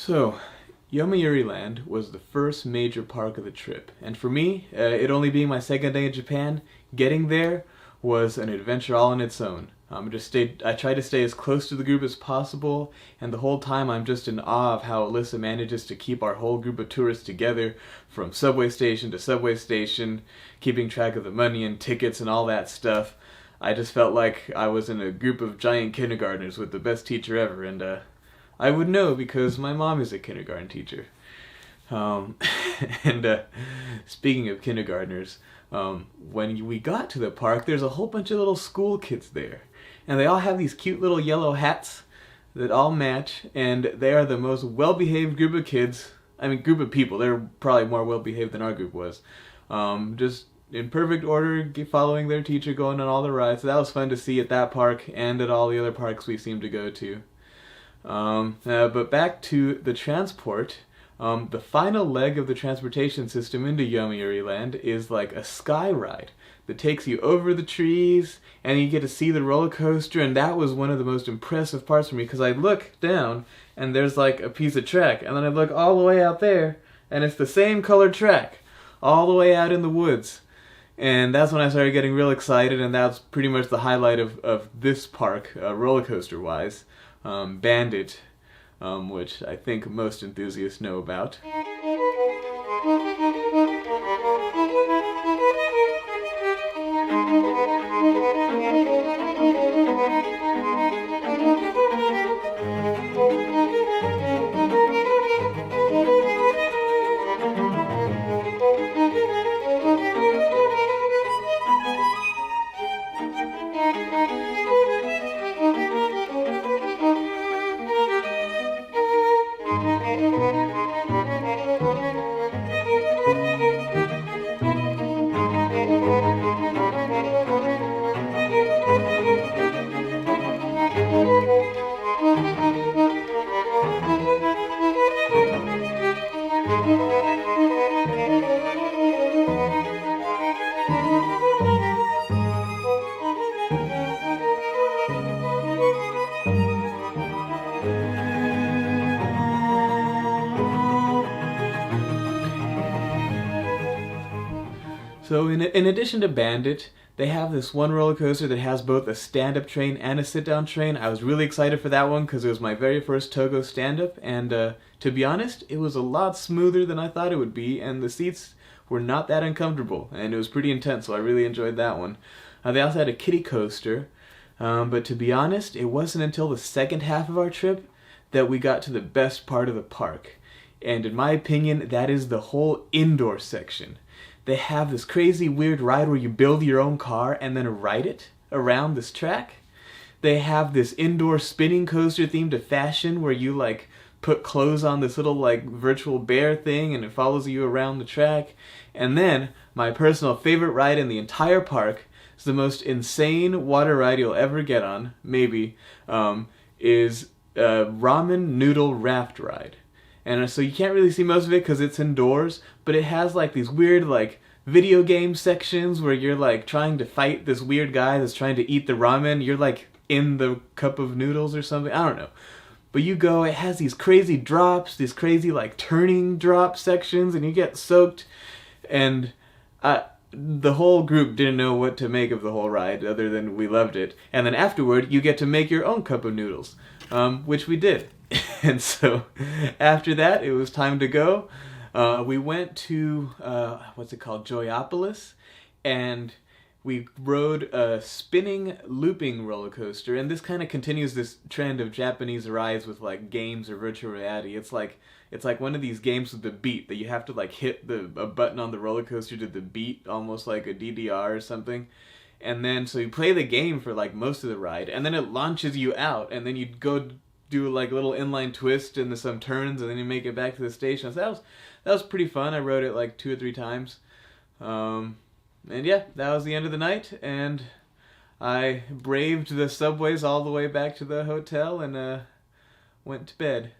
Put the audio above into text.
So, Yomiuriland was the first major park of the trip, and for me, it only being my second day in Japan, getting there was an adventure all on its own. I tried to stay as close to the group as possible, and the whole time I'm just in awe of how Alyssa manages to keep our whole group of tourists together from subway station to subway station, keeping track of the money and tickets and all that stuff. I just felt like I was in a group of giant kindergartners with the best teacher ever, and I would know because my mom is a kindergarten teacher. Um, and speaking of kindergartners, when we got to the park, there's a whole bunch of little school kids there. And they all have these cute little yellow hats that all match, and they are the most well-behaved group of kids. I mean, group of people. They're probably more well-behaved than our group was. Just in perfect order, following their teacher, going on all the rides. So that was fun to see at that park and at all the other parks we seemed to go to. But back to the transport. The final leg of the transportation system into Yomiuriland is like a sky ride that takes you over the trees and you get to see the roller coaster, and that was one of the most impressive parts for me because I look down and there's like a piece of track, and then I look all the way out there and it's the same colored track all the way out in the woods. And that's when I started getting real excited, and that's pretty much the highlight of this park, roller coaster wise. Bandit, which I think most enthusiasts know about. So in addition to Bandit, they have this one roller coaster that has both a stand-up train and a sit-down train. I was really excited for that one because it was my very first Togo stand-up, and to be honest, it was a lot smoother than I thought it would be, and the seats were not that uncomfortable, and it was pretty intense, so I really enjoyed that one. They also had a kiddie coaster, but to be honest, it wasn't until the second half of our trip that we got to the best part of the park. And in my opinion, that is the whole indoor section. They have this crazy weird ride where you build your own car and then ride it around this track. They have this indoor spinning coaster themed to fashion where you like put clothes on this little like virtual bear thing and it follows you around the track. And then my personal favorite ride in the entire park is the most insane water ride you'll ever get on, maybe, is a ramen noodle raft ride. And so you can't really see most of it because it's indoors, but it has like these weird like video game sections where you're like trying to fight this weird guy that's trying to eat the ramen. You're like in the cup of noodles or something. I don't know. But you go, it has these crazy drops, these crazy like turning drop sections, and you get soaked. And the whole group didn't know what to make of the whole ride other than we loved it. And then afterward, you get to make your own cup of noodles, which we did. And so after that, it was time to go. We went to, what's it called, Joypolis, and we rode a spinning, looping roller coaster, and this kind of continues this trend of Japanese rides with like games or virtual reality. It's like one of these games with the beat that you have to like hit a button on the roller coaster to the beat, almost like a DDR or something. And then so you play the game for like most of the ride, and then it launches you out, and then you go do like a little inline twist and some turns, and then you make it back to the station. So that was pretty fun. I rode it like 2 or 3 times. And yeah, that was the end of the night, and I braved the subways all the way back to the hotel and went to bed.